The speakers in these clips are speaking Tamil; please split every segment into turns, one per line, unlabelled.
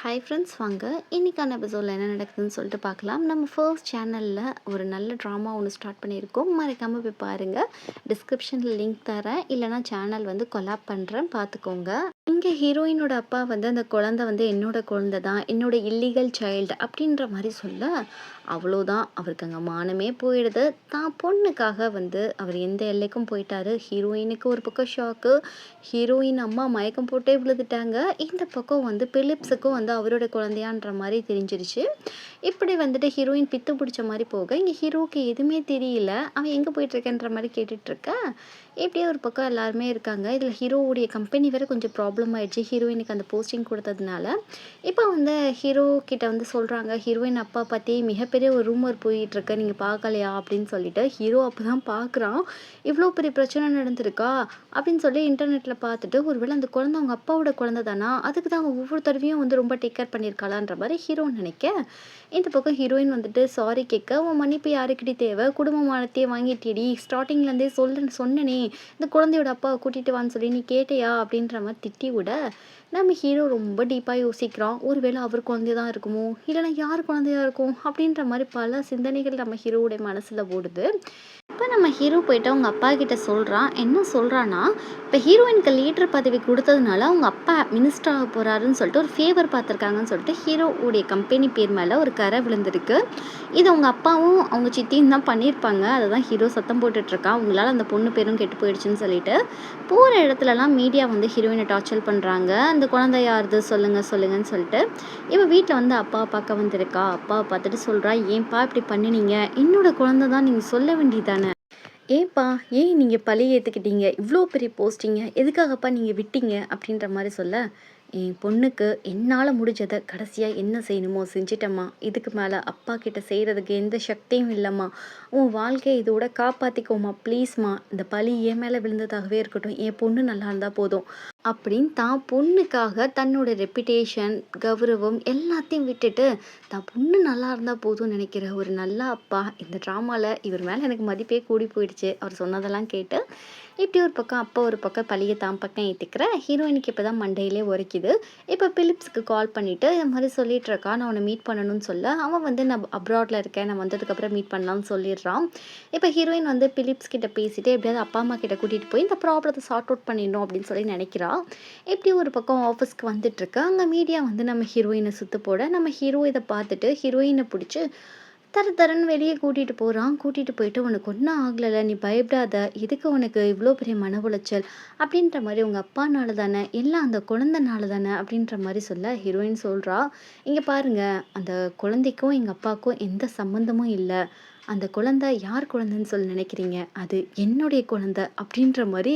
ஹாய் ஃப்ரெண்ட்ஸ், வாங்க இன்றைக்கான எபிசோடில் என்ன நடக்குதுன்னு சொல்லிட்டு பார்க்கலாம். நம்ம ஃபர்ஸ்ட் சேனலில் ஒரு நல்ல ட்ராமா ஒன்று ஸ்டார்ட் பண்ணியிருக்கோம். மறக்காமல் போய் பாருங்கள். டிஸ்கிரிப்ஷனில் லிங்க் தரேன், இல்லைனா சேனல் வந்து கொலாப் பண்ணுறேன், பார்த்துக்கோங்க. இங்கே ஹீரோயினோட அப்பா வந்து அந்த குழந்தை வந்து என்னோட குழந்தை தான், என்னோட இல்லீகல் சைல்டு அப்படின்ற மாதிரி சொல்ல, அவ்வளோதான், அவருக்கு அங்கே மானமே போயிடுது. தான் பொண்ணுக்காக வந்து அவர் எந்த எல்லைக்கும் போயிட்டாரு. ஹீரோயினுக்கு ஒரு பக்கம் ஷாக்கு, ஹீரோயின் அம்மா மயக்கம் போட்டே விழுதுட்டாங்க. இந்த பக்கம் வந்து பிலிப்ஸுக்கும் வந்து அவரோட குழந்தையான்ற மாதிரி தெரிஞ்சிருச்சு. இப்படி வந்துட்டு ஹீரோயின் பித்து பிடிச்ச மாதிரி போக, இங்கே ஹீரோவுக்கு எதுவுமே தெரியல. அவன் எங்கே போயிட்டுருக்கன்ற மாதிரி கேட்டுட்ருக்க, இப்படியே ஒரு பக்கம் எல்லாருமே இருக்காங்க. இதில் ஹீரோவுடைய கம்பெனி வேறு கொஞ்சம் ப்ராப்ளம் ஆயிடுச்சு, ஹீரோயினுக்கு அந்த போஸ்டிங் கொடுத்ததுனால. இப்போ வந்து ஹீரோ கிட்ட வந்து சொல்கிறாங்க, ஹீரோயின் அப்பா பற்றி மிகப்பெரிய ஒரு ரூமர் போயிட்டுருக்கு, நீங்கள் பார்க்கலையா அப்படின்னு சொல்லிட்டு. ஹீரோ அப்போ தான் பார்க்குறான், இவ்வளோ பெரிய பிரச்சனை நடந்திருக்கா அப்படின்னு சொல்லி இன்டர்நெட்டில் பார்த்துட்டு, ஒருவேளை அந்த குழந்தை அவங்க அப்பாவோட குழந்தை தானா, அதுக்கு தான் அவங்க ஒவ்வொரு தடவையும் வந்து ரொம்ப டேக் கேர் பண்ணியிருக்காளான்ற மாதிரி ஹீரோன்னு நினைக்க, இந்த பக்கம் ஹீரோயின் வந்துட்டு சாரி கேட்க, உன் மன்னிப்பு யாருக்கிட்டே தேவை, குடும்பமானத்தையே வாங்கிட்டேடி, ஸ்டார்டிங்லேருந்தே சொன்னனே இந்த குழந்தையோட அப்பாவை கூட்டிகிட்டு வான்னு சொல்லி நீ கேட்டையா அப்படின்ற மாதிரி திட்டி விட, நம்ம ஹீரோ ரொம்ப டீப்பாக யோசிக்கிறான். ஒருவேளை அவர் குழந்தை தான் இருக்குமோ, இல்லைனா யார் குழந்தையா இருக்கும் அப்படின்ற மாதிரி பல சிந்தனைகள் நம்ம ஹீரோவுடைய மனசில் ஓடுது. இப்போ நம்ம ஹீரோ போயிட்டு அவங்க அப்பா கிட்ட சொல்கிறான். என்ன சொல்கிறான்னா, இப்போ ஹீரோயினுக்கு லீடர் பதவி கொடுத்ததுனால அவங்க அப்பா மினிஸ்டர் ஆக போகிறாருன்னு சொல்லிட்டு ஒரு ஃபேவர் பார்த்துருக்காங்கன்னு சொல்லிட்டு ஹீரோவுடைய கம்பெனி பேர் மேலே ஒரு கரை விழுந்திருக்கு. இது அவங்க அப்பாவும் அவங்க சித்தியும் தான் பண்ணியிருப்பாங்க. அதை தான் ஹீரோ சத்தம் போட்டுட்ருக்கான், அவங்களால அந்த பொண்ணு பேரும் கெட்டு போயிடுச்சுன்னு சொல்லிட்டு. போகிற இடத்துலலாம் மீடியா வந்து ஹீரோயினை டார்ச்சர் பண்ணுறாங்க. அந்த குழந்தை யாருது சொல்லுங்கன்னு சொல்லிட்டு. இவன் வீட்டில் வந்து அப்பாவை பார்க்க வந்திருக்கா. அப்பாவை பார்த்துட்டு சொல்கிறா, ஏன்ப்பா இப்படி பண்ணினீங்க, என்னோட குழந்தை தான், நீங்கள் சொல்ல வேண்டியதானே, ஏன்ப்பா ஏன் நீங்கள் பழி ஏற்றுக்கிட்டீங்க, இவ்வளோ பெரிய போஸ்டிங்க எதுக்காகப்பா நீங்கள் விட்டீங்க அப்படின்ற மாதிரி சொல்ல, என் பொண்ணுக்கு என்னால் முடிஞ்சதை கடைசியாக என்ன செய்யணுமோ செஞ்சிட்டம்மா, இதுக்கு மேலே அப்பா கிட்ட செய்கிறதுக்கு எந்த சக்தியும் இல்லைம்மா, உன் வாழ்க்கையை இதோட காப்பாற்றிக்கோமா ப்ளீஸ்மா, இந்த பழி என் மேலே விழுந்ததாகவே இருக்கட்டும், என் பொண்ணு நல்லா இருந்தால் போதும் அப்படின்னு தான் பொண்ணுக்காக தன்னோட ரெப்புடேஷன், கௌரவம் எல்லாத்தையும் விட்டுட்டு தான் பொண்ணு நல்லா இருந்தால் போதும்னு நினைக்கிற ஒரு நல்ல அப்பா. இந்த ட்ராமாவில் இவர் மேலே எனக்கு மதிப்பே கூடி போயிடுச்சு, அவர் சொன்னதெல்லாம் கேட்டு. இப்படி ஒரு பக்கம் அப்பா ஒரு பக்கம் பழியை தான் பக்கம் ஏற்றுக்கிற ஹீரோயினுக்கு இப்போ தான் மண்டையிலே உரைக்குது. இப்போ பிலிப்ஸுக்கு கால் பண்ணிவிட்டு இந்த மாதிரி சொல்லிட்டு இருக்கா, நான் அவனை மீட் பண்ணணும்னு சொல்ல, அவன் வந்து நான் அப்ராடில் இருக்கேன், நான் வந்ததுக்கப்புறம் மீட் பண்ணலாம்னு சொல்லிடுறான். இப்போ ஹீரோயின் வந்து பிலிப்ஸ் கிட்ட பேசிட்டு எப்படியாவது அப்பா அம்மா கிட்ட கூட்டிகிட்டு போய் இந்த ப்ராப்ளத்தை சார்ட் அவுட் பண்ணிடணும் அப்படின்னு சொல்லி நினைக்கிறா. இப்படி ஒரு பக்கம் ஆஃபீஸ்க்கு வந்துட்டுருக்கு. அங்கே மீடியா வந்து நம்ம ஹீரோயினை சுற்று போட, நம்ம ஹீரோ இதை பார்த்துட்டு ஹீரோயினை பிடிச்சி தரன்னு வெளியே கூட்டிகிட்டு போகிறான். கூட்டிகிட்டு போயிட்டு, உனக்கு ஒன்றும் ஆகலை, நீ பயப்படாத, எதுக்கு உனக்கு இவ்வளோ பெரிய மன உளைச்சல் அப்படின்ற மாதிரி, உங்கள் அப்பானால தானே, எல்லாம் அந்த குழந்தைனால தானே அப்படின்ற மாதிரி சொல்ல, ஹீரோயின் சொல்கிறா, இங்கே பாருங்கள், அந்த குழந்தைக்கும் எங்கள் அப்பாவுக்கும் எந்த சம்மந்தமும் இல்லை, அந்த குழந்தை யார் குழந்தைன்னு சொல்லி நினைக்கிறீங்க, அது என்னுடைய குழந்தை அப்படின்ற மாதிரி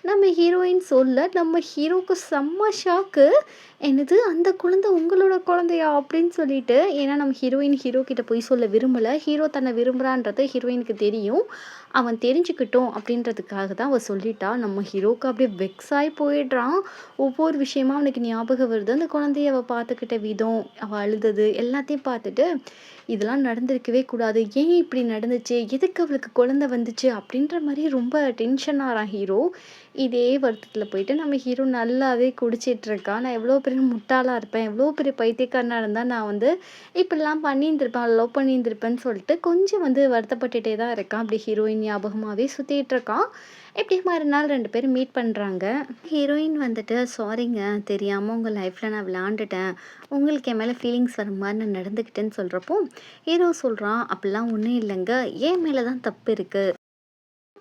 நம்ம ஹீரோயின் சொல்ல, நம்ம ஹீரோவுக்கு செம்ம ஷாக்கு. என்னது, அந்த குழந்தை உங்களோட குழந்தையா அப்படின்னு சொல்லிட்டு. ஏன்னா நம்ம ஹீரோயின் ஹீரோ கிட்ட போய் சொல்ல விரும்பலை, ஹீரோ தன்னை விரும்புகிறான்றது ஹீரோயினுக்கு தெரியும். அவன் தெரிஞ்சுக்கிட்டோம் அப்படின்றதுக்காக தான் அவள் சொல்லிட்டா. நம்ம ஹீரோவுக்கு அப்படியே வெக்ஸாகி போயிடுறான். ஒவ்வொரு விஷயமா அவனுக்கு ஞாபகம் வருது. அந்த குழந்தைய அவள் பார்த்துக்கிட்ட விதம், அவள் அழுதது எல்லாத்தையும் பார்த்துட்டு, இதெல்லாம் நடந்திருக்கவே கூடாது, ஏன் இப்படி நடந்துச்சு, எதுக்கு அவளுக்கு குழந்தை வந்துச்சு அப்படின்ற மாதிரி ரொம்ப டென்ஷன் ஆகிறான் ஹீரோ. இதே வருத்தத்தில் போயிட்டு நம்ம ஹீரோ நல்லாவே குடிச்சிட்ருக்கான். நான் எவ்வளோ பெரிய முட்டாளாக இருப்பேன், எவ்வளோ பெரிய பைத்தியக்காரனாக இருந்தால் நான் வந்து இப்படிலாம் பண்ணியிருந்திருப்பேன், லவ் பண்ணியிருந்திருப்பேன்னு சொல்லிட்டு கொஞ்சம் வந்து வருத்தப்பட்டுட்டே தான் இருக்கான். அப்படி ஹீரோயின் ஞாபகமாகவே சுற்றிட்டுருக்கான். இப்படி மறுநாள் 2 பேரும் மீட் பண்ணுறாங்க. ஹீரோயின் வந்துட்டு, சாரிங்க, தெரியாமல் உங்கள் லைஃப்பில் நான் விளாண்டுட்டேன், உங்களுக்கு என் மேலே ஃபீலிங்ஸ் வர மாதிரி நான் நடந்துக்கிட்டேன்னு சொல்கிறப்போ, ஹீரோ சொல்கிறான், அப்படிலாம் ஒன்றும் இல்லைங்க, என் மேலே தான் தப்பு இருக்குது,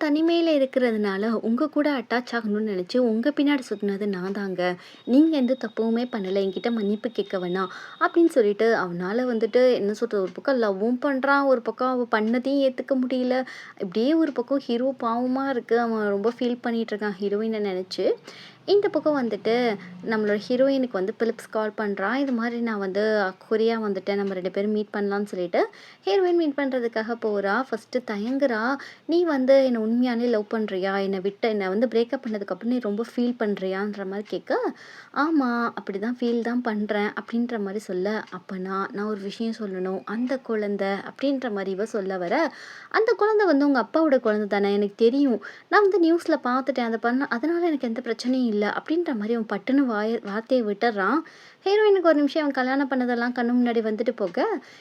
தனிமையில் இருக்கிறதுனால உங்கள் கூட அட்டாச் ஆகணும்னு நினச்சி உங்கள் பின்னாடி சுற்றினது நான் தாங்க, நீங்கள் எந்த தப்புமே பண்ணலை, என்கிட்ட மன்னிப்பு கேட்க வேணாம் அப்படின்னு சொல்லிட்டு. அவனால் வந்துட்டு என்ன சொல்கிறது, ஒரு பக்கம் லவ்வும் பண்ணுறான், ஒரு பக்கம் அவள் பண்ணதையும் ஏற்றுக்க முடியல. இப்படியே ஒரு பக்கம் ஹீரோ பாவமாக இருக்குது, அவன் ரொம்ப ஃபீல் பண்ணிகிட்ருக்கான் ஹீரோயினை நினச்சி. இந்த பக்கம் வந்துட்டு நம்மளோட ஹீரோயினுக்கு வந்து பிலிப்ஸ் கால் பண்ணுறான். இது மாதிரி நான் வந்து கொரியா வந்துட்டேன், நம்ம 2 பேரும் மீட் பண்ணலான்னு சொல்லிட்டு. ஹீரோயின் மீட் பண்ணுறதுக்காக போகிறா. ஃபஸ்ட்டு தயங்குறா. நீ வந்து என்னை உண்மையாலே லவ் பண்ணுறியா, என்னை வந்து பிரேக்கப் பண்ணதுக்கப்புறம் நீ ரொம்ப ஃபீல் பண்ணுறியான்ற மாதிரி கேட்க, ஆமாம் அப்படி தான் ஃபீல் தான் பண்ணுறேன் அப்படின்ற மாதிரி சொல்ல, அப்போ நான் ஒரு விஷயம் சொல்லணும், அந்த குழந்தை அப்படின்ற மாதிரி இவ சொல்ல வர, அந்த குழந்தை வந்து உங்கள் அப்பாவோட குழந்தை தானே, எனக்கு தெரியும், நான் வந்து நியூஸில் பார்த்துட்டேன், அதை அதனால் எனக்கு எந்த பிரச்சனையும் இல்லை அப்படின்ற மாதிரி அவன் பட்டுன்னு வார்த்தையை விட்டுறான். ஹீரோயினுக்கு ஒரு நிமிஷம் அவன் கல்யாணம் பண்ணதெல்லாம் கண்ணு முன்னாடி வந்துட்டு போக,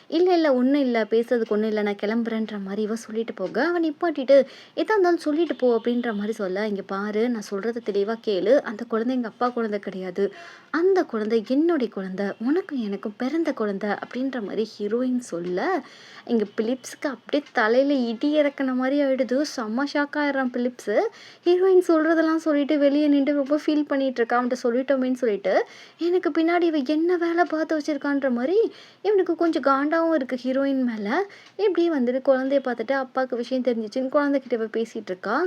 "இல்ல, இல்ல ஒண்ணும் இல்ல. பேசுறதுக்கு ஒண்ணும் இல்ல. நான் கிளம்புறேன்ற" மாரி இவ சொல்லிட்டு போக, அவன் நிப்பாட்டிட்டு, "எதா இருந்தாலும் சொல்லிட்டு போ" அப்படின்ற மாரி சொல்ல, "இங்க பாரு நான் சொல்றத தெளிவா கேளு. அந்த குழந்தை எங்க அப்பா குழந்தை கிடையாது. அந்த குழந்தை என்னுடைய குழந்தை. உனக்கும் எனக்கும் பிறந்த குழந்தை" அப்படின்ற மாரி ஹீரோயின் சொல்ல, இங்க பிலிப்ஸ்க்கு அப்படியே தலையில இடி இறக்குன மாரி ஆயிடுது. செம்ம ஷாக் ஆயிடுறான் பிலிப்ஸு. ஹீரோயின் சொல்றதெல்லாம் சொல்லிட்டு வெளிய நின்டு ரொம்ப ஃபீல் பண்ணிட்டு இருக்கா. அவன்ட்ட சொல்லிட்டோமேன்னு சொல்லிட்டு. எனக்கு பின்னாடி இவ என்ன வேலை பார்த்து வச்சிருக்கான்ற மாரி, இவனுக்கு கொஞ்சம் காண்டாவும் இருக்கு ஹீரோயின் மேல. இப்படியே வந்துட்டு குழந்தைய பார்த்துட்டு அப்பாவுக்கு விஷயம் தெரிஞ்சுச்சுன்னு குழந்தைகிட்ட இவ பேசிட்டு இருக்கா.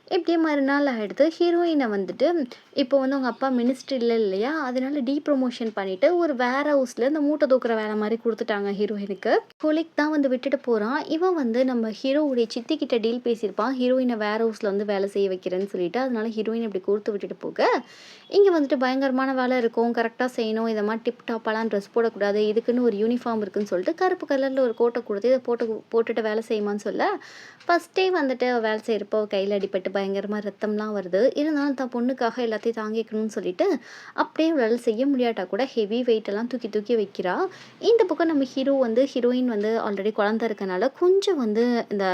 இப்படியே மறுநாள் ஆயிடுது. ஹீரோயின வந்துட்டு இப்போ வந்து அவங்க அப்பா மினிஸ்ட்ரில இல்லையா, அதனால டீப்ரமோஷன் பண்ணிட்டு ஒரு வேர் ஹவுஸ்ல இந்த மூட்டை தூக்குற வேலை மாரி குடுத்துட்டாங்க ஹீரோயினுக்கு. கொலீக் தான் வந்து விட்டுட்டு போறான். இவன் வந்து நம்ம ஹீரோவுடைய சித்தி கிட்ட டீல் பேசியிருப்பான். ஹீரோயின வேர் ஹவுஸ்ல வந்து வேலை செய்ய வைக்கிறேன்னு சொல்லிட்டு. அதனால ஹீரோயின் இப்படி குடுத்து விட்டுட்டு போக, இங்க வந்துட்டு பயங்கரமான வேலை இருக்கும். கரெக்ட்டா செய்யணும். இந்த மாரி டிப் டாப்பாலாம் ட்ரெஸ் போடக்கூடாது. இதுக்குன்னு ஒரு யூனிஃபார்ம் இருக்குன்னு சொல்லிட்டு கருப்பு கலர்ல ஒரு கோட்ட குடுத்து, இத போட்டுட்டு வேலை செய்யுமான்னு சொல்ல, ஃபர்ஸ்ட்டே வந்துட்டு அவ வேலை செய்றப்போ கையில அடிபட்டு பயங்கரமா ரத்தம்லாம் வருது. இருந்தாலும் தான் பொண்ணுக்காக எல்லாத்தையும் தாங்கிக்கணும்னு சொல்லிட்டு, அப்படியே அவளால செய்ய முடியாட்டா கூட ஹெவி வெயிட்டெல்லாம் தூக்கி தூக்கி வைக்கிறா. இந்த பக்கம் நம்ம ஹீரோயின் வந்து ஆல்ரெடி குழந்தை இருக்கனால, கொஞ்சம் வந்து இந்த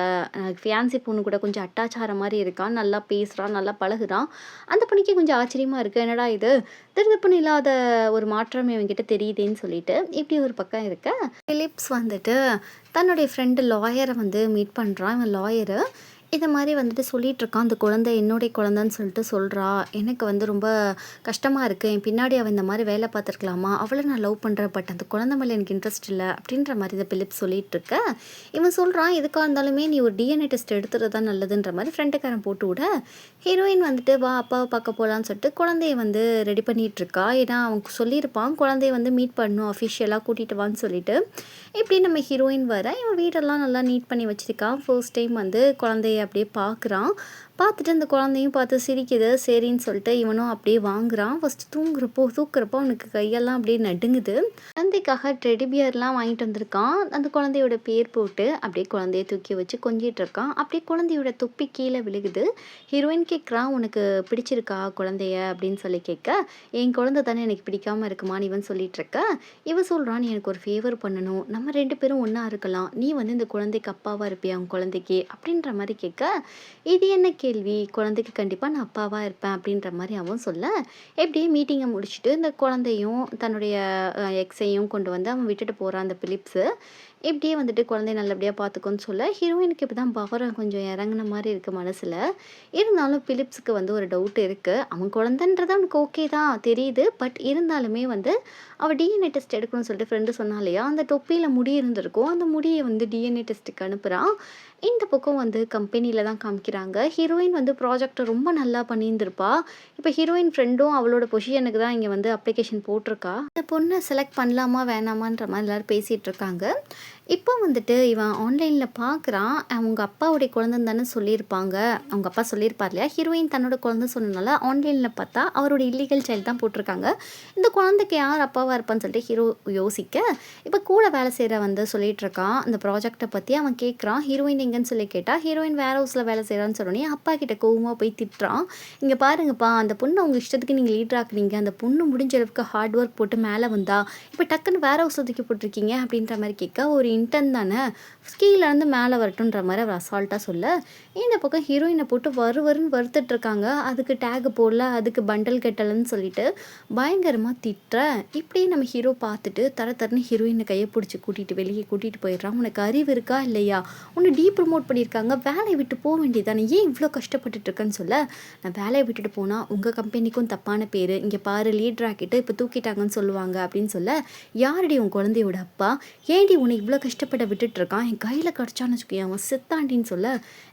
ஃபியான்சி பொண்ணு கூட கொஞ்சம் அட்டாச் ஆற மாரி இருக்கான். நல்லா பேசுறான், நல்லா பழகுறான். அந்த பொண்ணுக்கே கொஞ்சம் ஆச்சரியமா இருக்கு. என்னடா இது! திடுதிப்புன்னு இல்லாத ஒரு மாற்றம் இவன்கிட்ட தெரியுதேன்னு சொல்லிட்டு, இப்படி ஒரு பக்கம் இருக்க, பிலிப்ஸ் வந்துட்டு தன்னுடைய ஃப்ரெண்டு லாயர வந்து மீட் பண்றான். இவன் லாயரு. இத மாரி வந்துட்டு சொல்லிட்டுருக்கான். "அந்த குழந்தை என்னுடைய குழந்தைன்னு சொல்லிட்டு சொல்றா. எனக்கு வந்து ரொம்ப கஷ்டமா இருக்கு. என் பின்னாடி அவ இந்த மாரி வேலை பார்த்துருக்கலாமா? அவள நான் லவ் பண்றேன். பட் அந்த குழந்தை மேல எனக்கு இன்ட்ரெஸ்ட் இல்ல." அப்படின்ற மாரி இந்த பிலிப்ஸ் சொல்லிட்டுருக்க, இவன் சொல்றான், "எதுக்கா இருந்தாலுமே நீ ஒரு டிஎன்ஏ டெஸ்ட் எடுத்துறது தான் நல்லதுன்ற" மாரி ஃப்ரெண்டுக்காரன் போட்டு விட, ஹீரோயின் வந்துட்டு, "வா அப்பாவ பார்க்க போலான்னு" சொல்லிட்டு குழந்தைய வந்து ரெடி பண்ணிட்டுருக்கா. ஏன்னா அவன் சொல்லியிருப்பான், குழந்தைய வந்து மீட் பண்ணணும் அஃபிஷியலா கூட்டிட்டு வான்னு சொல்லிட்டு. இப்படி நம்ம ஹீரோயின் வர, இவன் வீடெல்லாம் நல்லா நீட் பண்ணி வச்சிருக்கான். ஃபர்ஸ்ட் டைம் வந்து குழந்தைய அப்படியே பார்க்குறான். பார்த்துட்டு அந்த குழந்தையும் பார்த்து சிரிக்குது. சரின்னு சொல்லிட்டு இவனும் அப்படியே வாங்குறான். ஃபர்ஸ்ட்டு தூக்குறப்போ அவனுக்கு கையெல்லாம் அப்படியே நடுங்குது. குழந்தைக்காக டெடி பியர்லாம் வாங்கிட்டு வந்திருக்கான். அந்த குழந்தையோட பேர் போட்டு அப்படியே குழந்தைய தூக்கி வச்சு கொஞ்சிட்டு இருக்கான். அப்படியே குழந்தையோட தொப்பி கீழ விழுகுது. ஹீரோயின் கேட்குறா, "உனக்கு பிடிச்சிருக்கா குழந்தைய?" அப்படின்னு சொல்லி கேட்க, "என் குழந்தை தானே எனக்கு பிடிக்காம இருக்குமான்னு" இவன் சொல்லிட்டுருக்க, இவன் சொல்றான், "நீ எனக்கு ஒரு ஃபேவர் பண்ணணும். நம்ம 2 பேரும் ஒண்ணா இருக்கலாம். நீ வந்து இந்த குழந்தைக்கு அப்பாவா இருப்பியா உன் குழந்தைக்கு?" அப்படின்ற மாரி கேட்க, இது என்ன கேள்வி? குழந்தைக்கு கண்டிப்பா நான் அப்பாவா இருப்பேன் அப்படின்ற மாரி அவன் சொல்ல, எப்படியே மீட்டிங்க முடிச்சுட்டு இந்த குழந்தையும் தன்னுடைய எக்ஸையும் கொண்டு வந்து அவன் விட்டுட்டு போறான் அந்த பிலிப்ஸு. இப்படியே வந்துட்டு குழந்தைய நல்லபடியா பார்த்துக்கோன்னு சொல்ல, ஹீரோயினுக்கு இப்பதான் பவரம் கொஞ்சம் இறங்குன மாரி இருக்கு மனசுல. இருந்தாலும் பிலிப்ஸுக்கு வந்து ஒரு டவுட் இருக்கு. அவன் குழந்தைன்றது அவனுக்கு ஓகே தான் தெரியுது. பட் இருந்தாலுமே வந்து அவ டிஎன்ஏ டெஸ்ட் எடுக்கணும்னு சொல்லிட்டு ஃப்ரெண்டு சொன்னா இல்லையா? அந்த தொப்பியில முடி இருந்திருக்கும். அந்த முடிய வந்து டிஎன்ஏ டெஸ்ட்டுக்கு அனுப்புறான். இந்த பக்கம் வந்து கம்பெனில தான் காமிக்கிறாங்க. ஹீரோயின் வந்து ப்ராஜெக்ட்ட ரொம்ப நல்லா பண்ணியிருந்திருப்பா. இப்ப ஹீரோயின் ஃப்ரெண்டும் அவளோட பொசிஷனுக்கு தான் இங்க வந்து அப்ளிகேஷன் போட்டிருக்கா. இந்த பொண்ண செலக்ட் பண்ணலாமா வேணாமான்ற மாரி எல்லாரும் பேசிட்டு இருக்காங்க. இப்போ வந்துட்டு இவன் ஆன்லைன்ல பார்க்குறான். அவங்க அப்பாவுடைய குழந்தைன்னு தானே சொல்லியிருப்பாங்க. அவங்க அப்பா சொல்லியிருப்பார் இல்லையா? ஹீரோயின் தன்னோட குழந்தை சொன்னனால ஆன்லைன்ல பார்த்தா அவரோட இல்லீகல் சைல்டு தான் போட்டிருக்காங்க. இந்த குழந்தைக்கு யார் அப்பாவா இருப்பான்னு சொல்லிட்டு ஹீரோ யோசிக்க, இப்போ கூட வேலை செய்ற வந்து சொல்லிட்டு இருக்கான். அந்த ப்ராஜெக்ட்ட பத்தி அவன் கேட்குறான். ஹீரோயின் எங்கன்னு சொல்லி கேட்டா, ஹீரோயின் வேர் ஹவுஸ்ல வேலை செய்றான்னு சொன்னோனே, அப்பா கிட்ட கோவமா போய் திட்டுறான். "இங்க பாருங்கப்பா, அந்த பொண்ண உங்க இஷ்டத்துக்கு நீங்க லீடர் ஆக்குனீங்க. அந்த பொண்ணு முடிஞ்ச அளவுக்கு ஹார்ட் ஒர்க் போட்டு மேல வந்தா, இப்போ டக்குன்னு வேர் ஹவுஸ்ல தூக்கி போட்டுருக்கீங்க." அப்படின்ற மாரி கேட்க, "ஒரு இன்டர்ன் தானே, கீழேருந்து மேலே வரட்டுன்ற" மாரி அவர் அசால்ட்டா சொல்ல, இந்த பக்கம் ஹீரோயின போட்டு வறுன்னு வறுத்துட்டு இருக்காங்க. அதுக்கு டேக் போடல, அதுக்கு பண்டல் கட்டலன்னு சொல்லிட்டு பயங்கரமா திட்டுற. இப்படியே நம்ம ஹீரோ பார்த்துட்டு தரன்னு ஹீரோயின கைய பிடிச்சு வெளிய கூட்டிட்டு போயிடுறான். "உனக்கு அறிவு இருக்கா இல்லையா? உன்ன ப்ரமோட் பண்ணியிருக்காங்க. வேலைய விட்டு போ வேண்டியதுதானே. ஏன் இவ்ளோ கஷ்டப்பட்டுட்டு இருக்கன்னு" சொல்ல, "நான் வேலைய விட்டுட்டு போனா உங்க கம்பெனிக்கும் தப்பான பேரு. இங்க பாரு லீடர் ஆக்கிட்டு இப்ப தூக்கிட்டாங்கன்னு சொல்லுவாங்க" அப்படின்னு சொல்ல, "யாருடி உன் குழந்தையோட அப்பா? ஏன்டி உன்னை இவ்ளோ கஷ்டப்பட விட்டுட்டு இருக்கான்? என் கையில கடிச்சான்னு வச்சுக்கோயேன் அவன் செத்தாண்டின்னு" சொல்ல,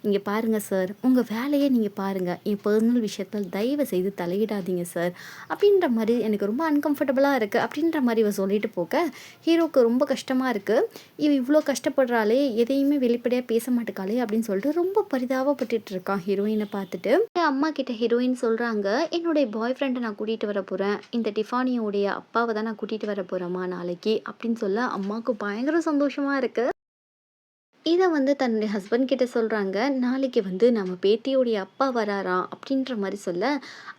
"இங்க பாருங்க சார், உங்க வேலைய நீங்க பாருங்க. என் பர்சனல் விஷயத்துல தயவு செய்து தலையிடாதீங்க சார்" அப்படின்ற மாரி எனக்கு ரொம்ப அன்கம்ஃபர்டபுளா இருக்கு அப்படின்ற மாரி இவ சொல்லிட்டு போக, ஹீரோக்கு ரொம்ப கஷ்டமா இருக்கு. இவ இவ்ளோ கஷ்டப்படுறாளே, எதையுமே வெளிப்படையா பேச மாட்டுக்காளே அப்படின்னு சொல்லிட்டு ரொம்ப பரிதாபப்பட்டுட்டு இருக்கான் ஹீரோயின பார்த்துட்டு. அம்மா கிட்ட ஹீரோயின் சொல்றாங்க, "என்னுடைய பாய் ஃப்ரெண்ட நான் கூட்டிட்டு வர போறேன். இந்த டிஃபானியோடைய அப்பாவ தான் நான் கூட்டிட்டு வர போறேன்மா நாளைக்கு" அப்படின்னு சொல்ல, அம்மாவுக்கு பயங்கர சந்தோஷமா இருக்கு. இத வந்து தன்னுடைய ஹஸ்பண்ட் கிட்ட சொல்றாங்க. நாளைக்கு வந்து நம்ம பேத்தியோடைய அப்பா வராராம் அப்படின்ற மாரி சொல்ல,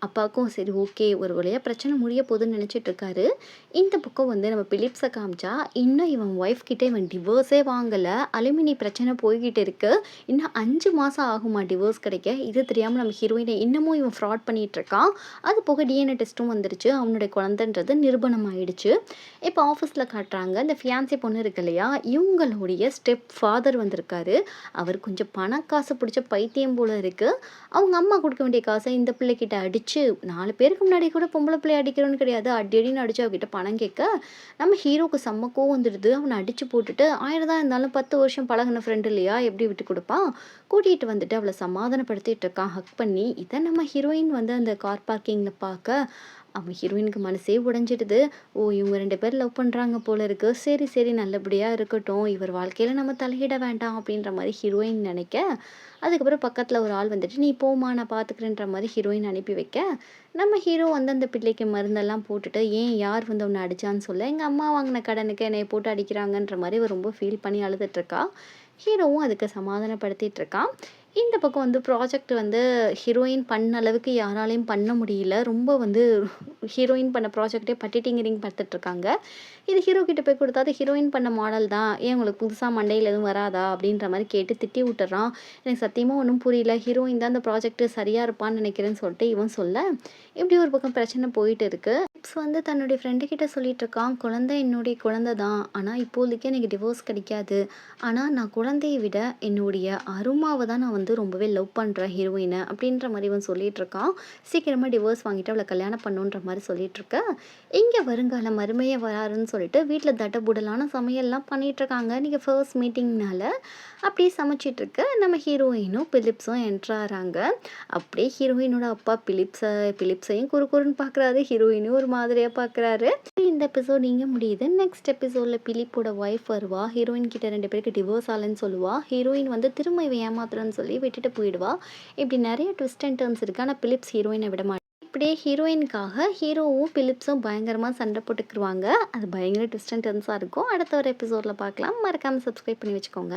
அப்பாவுக்கும் சரி ஓகே ஒரு வழியா பிரச்சனை முடிய போதுன்னு நெனச்சிட்டு இருக்காரு. இந்த பக்கம் வந்து நம்ம பிலிப்ஸ காமிச்சா, இன்னும் இவன் ஒய்ஃப் கிட்ட இவன் டிவோர்ஸே வாங்கல. அலுமினி பிரச்சனை போய்க்கிட்டு இருக்கு. இன்னும் 5 மாசம் ஆகுமா டிவோர்ஸ் கிடைக்க. இது தெரியாம நம்ம ஹீரோயின இன்னமும் இவன் ஃப்ராட் பண்ணிட்டு இருக்கான். அது போக டிஎன்ஏ டெஸ்ட்டும் வந்துருச்சு. அவனுடைய குழந்தைன்றது நிரூபணம் ஆயிடுச்சு. இப்போ ஆஃபீஸ்ல காட்டுறாங்க. இந்த ஃபியான்சி பொண்ணு இருக்கு இல்லையா? இவங்களுடைய ஸ்டெப் ஃபாதர் வந்திருக்காரு. அவர் கொஞ்சம் பணக்காசு புடிச்ச பைத்தியம் போல இருக்கு. அவங்க அம்மா குடுக்க வேண்டிய காச இந்த பிள்ளைகிட்ட அடிச்சு 4 பேருக்கு முன்னாடி கூட பொம்பள பிள்ளைய அடிக்கிறோன்னு கிடையாது. அடி அடின்னு அடிச்சு அவகிட்ட பணம் கேட்க, நம்ம ஹீரோக்கு செம்ம கோவம் வந்துடுது. அவன அடிச்சு போட்டுட்டு 1000 தான் இருந்தாலும் 10 வருஷம் பழகுன ஃப்ரெண்ட் இல்லையா? எப்படி விட்டு குடுப்பான்? கூட்டிட்டு வந்துட்டு அவள சமாதானப்படுத்திட்டு இருக்கான் ஹக் பண்ணி. இத நம்ம ஹீரோயின் வந்து அந்த கார் பார்க்கிங்ல பாக்க, அவன் ஹீரோயினுக்கு மனசே உடைஞ்சிடுது. ஓ! இவங்க 2 பேரும் லவ் பண்றாங்க போல இருக்கு. சரி, சரி நல்லபடியா இருக்கட்டும். இவர் வாழ்க்கையில நம்ம தலையிட வேண்டாம் அப்படின்ற மாரி ஹீரோயின் நெனைக்க, அதுக்கப்புறம் பக்கத்துல ஒரு ஆள் வந்துட்டு, "நீ போம்மா நான் பார்த்துக்கிறேன்ற" மாரி ஹீரோயின் அனுப்பி வைக்க, நம்ம ஹீரோ வந்து அந்த பிள்ளைக்கு மருந்தெல்லாம் போட்டுட்டு, "ஏன் யார் வந்து உன்ன அடிச்சான்னு சொல்ல, எங்க அம்மா வாங்குன கடனுக்கு என்னைய போட்டு அடிக்கிறாங்கன்ற" மாரி அவ ரொம்ப ஃபீல் பண்ணி அழுதுட்டுருக்கா. ஹீரோவும் அதுக்கு சமாதானப்படுத்திட்டு இருக்கான். இந்த பக்கம் வந்து ப்ராஜெக்ட் வந்து ஹீரோயின் பண்ண அளவுக்கு யாராலயும் பண்ண முடியல. ரொம்ப வந்து ஹீரோயின் பண்ண ப்ராஜெக்ட்டே பட்டி டிங்கரிங் பார்த்துட்ருக்காங்க. இது ஹீரோ கிட்ட போய் குடுத்தா, "அது ஹீரோயின் பண்ண மாடல் தான். ஏன் உங்களுக்கு புதுசா மண்டையில எதுவும் வராதா?" அப்படின்ற மாரி கேட்டு திட்டி விட்டுர்றான். எனக்கு சத்தியமா ஒண்ணும் புரியல. ஹீரோயின் தான் இந்த ப்ராஜெக்ட் சரியா இருப்பான்னு நெனைக்கிறேன்னு சொல்லிட்டு இவன் சொல்ல, இப்படி ஒரு பக்கம் பிரச்சனை போயிட்டு இருக்கு. வந்து தன்னுடைய ஃப்ரெண்டு கிட்ட சொல்லிட்டு இருக்கான், "குழந்தை என்னுடைய குழந்தை தான். ஆனா இப்போதைக்கு எனக்கு டிவோர்ஸ் கிடைக்காது. ஆனா நான் குழந்தைய விட என்னுடைய அருமாவ தான் நான் வந்து ரொம்பவே லவ் பண்றேன் ஹீரோயின." அப்படின்ற மாரி இவன் சொல்லிட்டு இருக்கான். சீக்கிரமா டிவோர்ஸ் வாங்கிட்டு அவள கல்யாணம் பண்ணணுன்ற மாரி சொல்லிட்டு இருக்க, இங்க வருங்கால மருமைய வராருன்னு சொல்லிட்டு வீட்ல தடபுடலான சமையல்லாம் பண்ணிட்டு இருக்காங்க. இன்னைக்கு ஃபர்ஸ்ட் மீட்டிங்னால அப்படியே சமைச்சிட்டு இருக்க, நம்ம ஹீரோயினும் பிலிப்ஸும் என்டர் ஆறாங்க. அப்படியே ஹீரோயினோட அப்பா பிலிப்ஸையும் குறுகுறுன்னு பார்க்குறாரு. ஹீரோயினையும் ஒரு மாதிரியா பார்க்குறாரு. இந்த எபிசோட் இங்க முடியுது. நெக்ஸ்ட் எபிசோட்ல பிலிப்போட ஒய்ஃப் வருவா. ஹீரோயின் கிட்ட 2 பேருக்கு டிவோர்ஸ் ஆகலன்னு சொல்லுவா. ஹீரோயின் வந்து திரும்ப இவன் ஏமாத்துறான்னு சொல்லி விட்டுட்டு போயிடுவா. இப்படி நெறைய ட்விஸ்ட் அண்ட் டர்ன்ஸ் இருக்கு. ஆனா பிலிப்ஸ் ஹீரோயின விட மாட்டான். இப்படியே ஹீரோயினுக்காக ஹீரோவும் பிலிப்ஸும் பயங்கரமா சண்டை போட்டுக்குருவாங்க. அது பயங்கர ட்விஸ்ட் அண்ட் டர்ன்ஸா இருக்கும். அடுத்த ஒரு எபிசோட்ல பார்க்கலாம். மறக்காம சப்ஸ்கிரைப் பண்ணி வச்சுக்கோங்க.